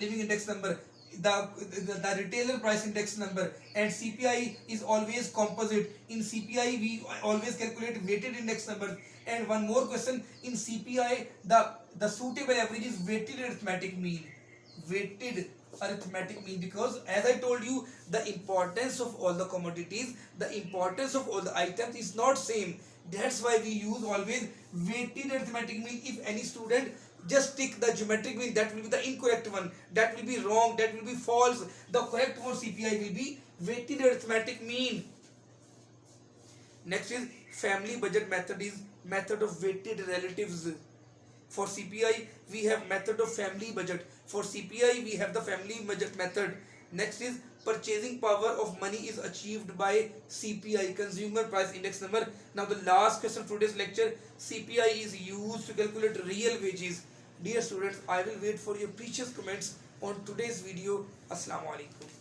living index number, the retailer price index number, and CPI is always composite. In CPI we always calculate weighted index numbers. And one more question, in CPI the suitable average is weighted arithmetic mean. Weighted arithmetic mean, because as I told you, the importance of all the commodities, the importance of all the items is not same. That's why we use always weighted arithmetic mean. If any student just take the geometric mean, that will be the incorrect one, that will be wrong, that will be false. The correct for CPI will be weighted arithmetic mean. Next is family budget method, is method of weighted relatives. For CPI we have method of family budget. For CPI we have the family budget method. Next is purchasing power of money is achieved by CPI, consumer price index number. Now the last question for today's lecture, CPI is used to calculate real wages. Dear students, I will wait for your precious comments on today's video. Assalamu alaikum.